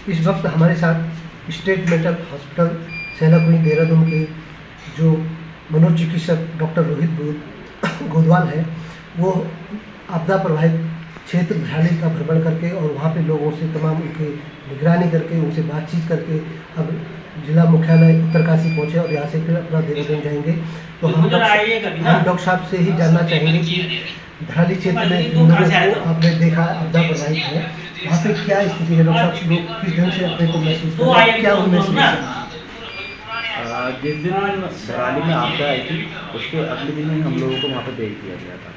इस वक्त हमारे साथ स्टेट मेंटल हॉस्पिटल सेलाकुनी देहरादून के जो मनोचिकित्सक डॉक्टर रोहित गोदवाल है, वो आपदा प्रभावित क्षेत्र धराली का भ्रमण करके और वहाँ पे लोगों से तमाम उनकी निगरानी करके उनसे बातचीत करके अब जिला मुख्यालय उत्तरकाशी पहुँचे और यहाँ से फिर अपना देहरादून जाएंगे। तो हम डॉक्टर साहब से ही जानना चाहेंगे कि धराली क्षेत्र में जिन लोगों को आपने देखा आपदा प्रभावित है, वहाँ पे क्या स्थिति है? डॉक्टर साहब लोग किस ढंग से अपने को महसूस कर रहे हैं, क्या उनमें समस्या? जिस दिन धराली में आपदा आई थी उसके अगले दिन ही हम लोगों को वहाँ पर भेज दिया गया था।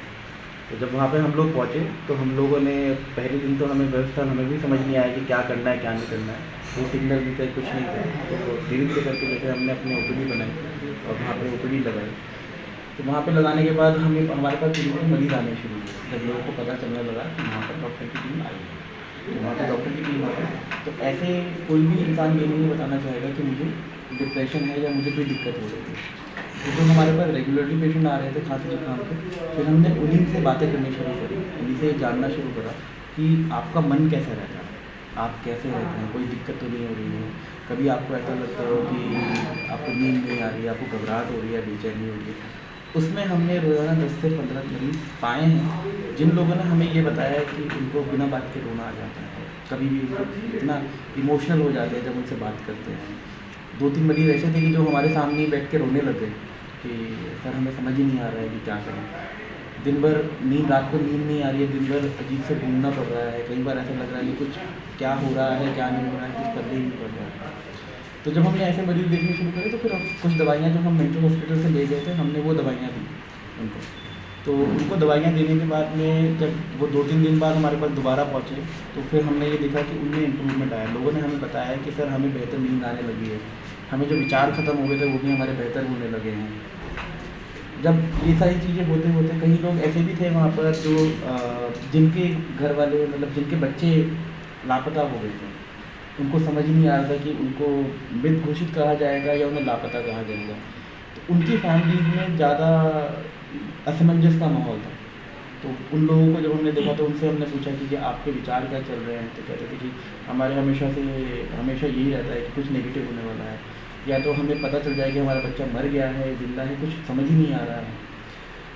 तो जब वहाँ पे हम लोग पहुँचे तो हम लोगों ने पहले दिन तो हमें व्यवस्था हमें भी समझ नहीं आया कि क्या करना है क्या नहीं करना है, कोई सिग्नल भी थे कुछ नहीं थे। तो धीरे धीरे करके जैसे हमने अपनी ओपीडी बनाई और वहाँ पर ओपीडी लगाई। तो वहाँ पे लगाने के बाद हमारे पास धीरे धीरे मरीज आने शुरू हुए। जब लोगों को पता चलने लगा कि वहाँ पर डॉक्टर की टीम आई है, तो वहाँ पर डॉक्टर की टीम आ गई। तो ऐसे कोई भी इंसान ये नहीं बताना चाहेगा कि मुझे डिप्रेशन है या मुझे कोई दिक्कत हो रही है। तो जो हमारे पास रेगुलरली पेशेंट आ रहे थे खांसी जुकाम के, फिर हमने उन्हीं से बातें करनी शुरू करी, उन्हीं से जानना शुरू करा कि आपका मन कैसा रहता है, आप कैसे रहते हैं, कोई दिक्कत तो नहीं हो रही है, कभी आपको ऐसा लगता हो कि आपको नींद नहीं आ रही है, आपको घबराहट हो रही है, बेचैनी हो रही है। उसमें हमने रोज़ाना 10 से 15 मरीज पाए हैं जिन लोगों ने हमें ये बताया कि उनको बिना बात के रोना आ जाता है, कभी भी इतना इमोशनल हो जाते हैं जब उनसे बात करते हैं। 2-3 मरीज़ ऐसे थे कि जो हमारे सामने ही बैठ के रोने लगे कि सर हमें समझ ही नहीं आ रहा है कि क्या करें, दिन भर रात को नींद नहीं आ रही है, दिन भर अजीब से घूमना पड़ रहा है, कई बार ऐसा लग रहा है कि कुछ क्या हो रहा है क्या नहीं हो रहा है, कुछ करने ही नहीं पड़ रहा है। तो जब हमने ऐसे मरीज़ देखने शुरू करे तो फिर कुछ दवाइयाँ जो हम मेंटल हॉस्पिटल से ले गए थे, हमने वो दवाइयाँ दी उनको। तो उनको दवाइयाँ देने के बाद में जब वो 2-3 दिन बाद हमारे पास दोबारा पहुँचे तो फिर हमने ये देखा कि उनमें इम्प्रूवमेंट आया। लोगों ने हमें बताया कि सर हमें बेहतर नींद आने लगी है, हमें जो विचार ख़त्म हो गए थे वो भी हमारे बेहतर होने लगे हैं। जब ये सारी चीज़ें होते होते कई लोग ऐसे भी थे वहाँ पर जो जिनके घर वाले मतलब जिनके बच्चे लापता हो गए थे, उनको समझ ही नहीं आ रहा था कि उनको मृत घोषित कहा जाएगा या उन्हें लापता कहा जाएगा। तो उनकी फैमिलीज़ में ज़्यादा असमंजस का माहौल था। तो उन लोगों को जब हमने देखा तो उनसे हमने पूछा कि आपके विचार क्या चल रहे हैं, तो कहते थे कि हमारे हमेशा यही रहता है कि कुछ नेगेटिव होने वाला है, या तो हमें पता चल जाए कि हमारा बच्चा मर गया है, जिंदा है, कुछ समझ ही नहीं आ रहा है,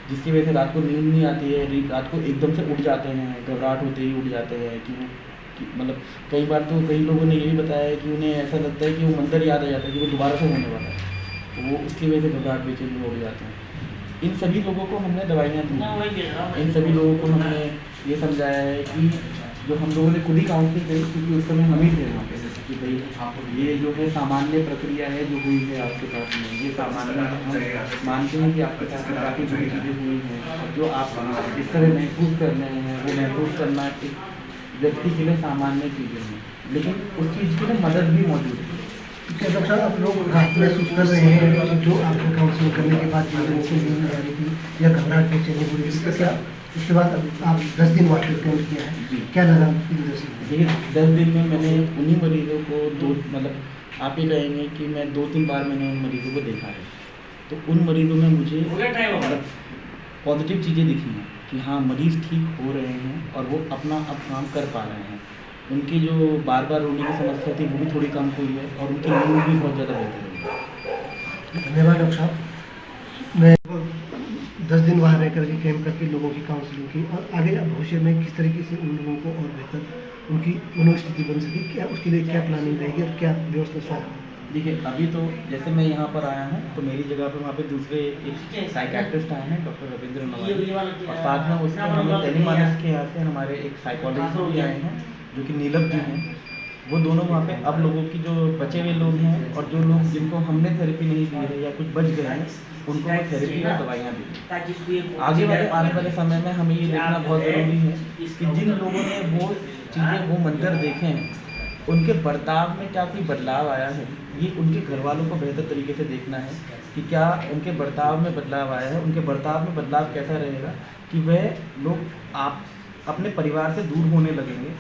जिसकी वजह से रात को नींद नहीं आती है, रात को एकदम से उठ जाते हैं, घबराहट होते ही उठ जाते हैं कि मतलब कई बार तो कई लोगों ने ये भी बताया है कि उन्हें ऐसा लगता है कि वो मंदिर याद आ जाता है कि वो दोबारा से होने वाला है, तो वो उसकी वजह से घबराहट बेचैनी हो जाते हैं। इन सभी लोगों को हमने दवाइयाँ दी, इन सभी लोगों को हमने ये समझाया है कि जो हम लोगों ने खुद ही काउंसलिंग करी, क्योंकि उस समय हम ही थे वहाँ पे कि भाई आप ये जो है सामान्य प्रक्रिया है जो हुई है आपके साथ में, ये सामान्य हम मानते हैं कि आपके साथ में काफ़ी बुरी चीज़ें हुई हैं, जो आप इस तरह महसूस कर रहे हैं वो महसूस करना एक व्यक्ति के लिए सामान्य चीज़ें हैं, लेकिन उस चीज़ के लिए मदद भी मौजूद है। क्या डॉक्टर साहब आप लोग राहत महसूस कर रहे हैं जो आपको काउंसलिंग करने के बाद जो से नींद आ रही थी या घबराहट बेचैनी हो रही थी, क्या उसके बाद आप 10 दिन वहाँ ट्रीटमेंट किया है, क्या लगा देखिए 10 दिन में मैंने उन्हीं मरीज़ों को आप ये कहेंगे कि मैं 2-3 बार मैंने उन मरीज़ों को देखा है, तो उन मरीज़ों में मुझे मतलब पॉजिटिव चीज़ें दिखी हैं कि हाँ मरीज़ ठीक हो रहे हैं और वो अपना अब काम कर पा रहे हैं, उनकी जो बार बार रोने की समस्या थी वो भी थोड़ी कम हुई है और उनकी नींद भी बहुत ज़्यादा बेहतर हुई है। धन्यवाद डॉक्टर साहब। मैं 10 दिन वहाँ रह करके कैंप करके लोगों की काउंसलिंग की और आगे भविष्य में किस तरीके से उन लोगों को और बेहतर उनकी मनोस्थिति बन सके, क्या उसके लिए क्या प्लानिंग रहेगी और क्या व्यवस्था स्वास्थ्य? देखिए अभी तो जैसे मैं यहाँ पर आया हूँ तो मेरी जगह पर वहाँ पे दूसरे एक साइकेट्रिस्ट आए हैं डॉक्टर रविंद्र नवानी, और साथ में उसमें हमें टेलीमानस के यहाँ से हमारे एक साइकोलॉजिस्ट भी आए हैं जो कि नीलम जी हैं। वो दोनों वहाँ पे अब लोगों की जो बचे हुए लोग हैं और जो लोग जिनको हमने थेरेपी नहीं दी है या कुछ बच गए हैं उनको वो थेरेपी और दवाइयाँ दी। आगे आने वाले समय में हमें ये देखना बहुत ज़रूरी है कि जिन लोगों ने वो चीज़ें वो मंजर देखे हैं उनके बर्ताव में क्या कोई बदलाव आया है, ये उनके घर वालों को बेहतर तरीके से देखना है कि क्या उनके बर्ताव में बदलाव आया है, उनके बर्ताव में बदलाव कैसा रहेगा कि वह लोग आप अपने परिवार से दूर होने लगेंगे,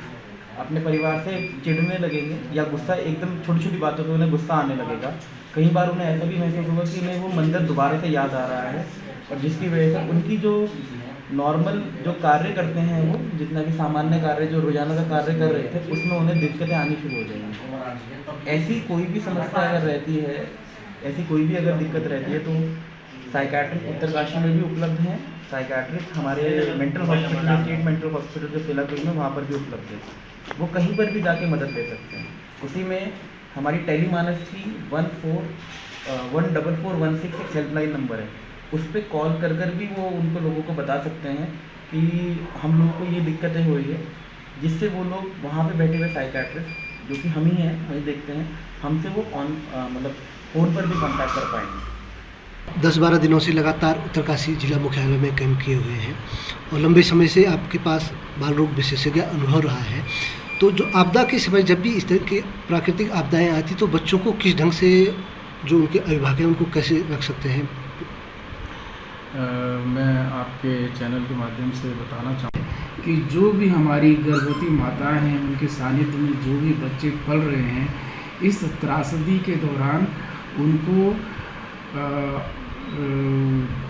अपने परिवार से चिढ़ने लगेंगे या गुस्सा एकदम छोटी छोटी बातों पे उन्हें गुस्सा आने लगेगा। कई बार उन्हें ऐसा भी महसूस होगा कि उन्हें वो मंदिर दोबारा से याद आ रहा है और जिसकी वजह से उनकी जो नॉर्मल जो कार्य करते हैं वो जितना भी सामान्य कार्य जो रोजाना का कार्य कर रहे थे उसमें उन्हें दिक्कतें आनी शुरू हो जाएंगी। ऐसी कोई भी समस्या अगर रहती है, ऐसी कोई भी अगर दिक्कत रहती है तो साइकेट्रिस्ट उत्तरकाशी में भी उपलब्ध हैं। साइकेट्रिस्ट हमारे mental hospital, state mental hospital जो सेलाकुई में, वहाँ पर भी उपलब्ध है। वो कहीं पर भी जाके मदद ले सकते हैं। उसी में हमारी टेलीमानस की 14416 एक हेल्पलाइन नंबर है, उस पर कॉल कर भी वो उनको लोगों को बता सकते हैं कि हम लोगों को ये दिक्कतें हुई है, जिससे वो लोग वहाँ पे बैठे हुए साइकेट्रिस्ट जो कि हम ही हैं, वही देखते हैं, हमसे वो मतलब फ़ोन पर भी कांटेक्ट कर पाएंगे। 10-12 दिनों से लगातार उत्तरकाशी जिला मुख्यालय में कैंप किए हुए हैं और लंबे समय से आपके पास बाल रोग विशेषज्ञ अनुभव रहा है। तो जो आपदा के समय जब भी इस तरह की प्राकृतिक आपदाएं आती तो बच्चों को किस ढंग से, जो उनके अभिभावक हैं उनको कैसे रख सकते हैं? मैं आपके चैनल के माध्यम से बताना चाहूँ कि जो भी हमारी गर्भवती माताएं हैं, उनके सानिध्य में जो भी बच्चे पल रहे हैं, इस त्रासदी के दौरान उनको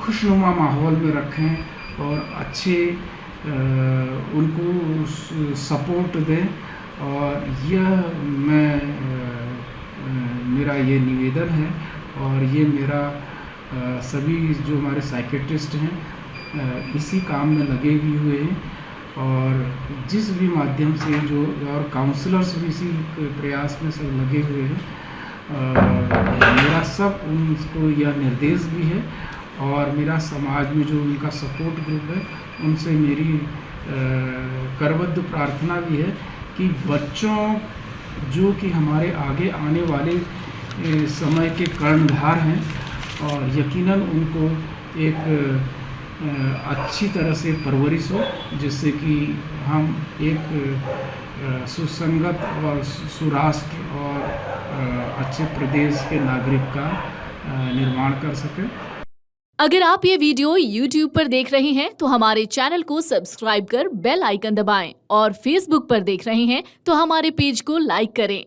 खुशनुमा माहौल में रखें और अच्छे उनको सपोर्ट दें। और यह मेरा ये निवेदन है और ये मेरा सभी जो हमारे साइकेट्रिस्ट हैं इसी काम में लगे भी हुए हैं और जिस भी माध्यम से जो और काउंसलर्स भी इसी प्रयास में सब लगे हुए हैं। मेरा सब उनको यह निर्देश भी है और मेरा समाज में जो उनका सपोर्ट ग्रुप है उनसे मेरी करबद्ध प्रार्थना भी है कि बच्चों जो कि हमारे आगे आने वाले समय के कर्णधार हैं और यकीनन उनको एक अच्छी तरह से परवरिश हो, जिससे कि हम एक सुसंगत और सुराष्ट्र और अच्छे प्रदेश के नागरिक का निर्माण कर सकें। अगर आप ये वीडियो YouTube पर देख रहे हैं तो हमारे चैनल को सब्सक्राइब कर बेल आइकन दबाएं और Facebook पर देख रहे हैं तो हमारे पेज को लाइक करें।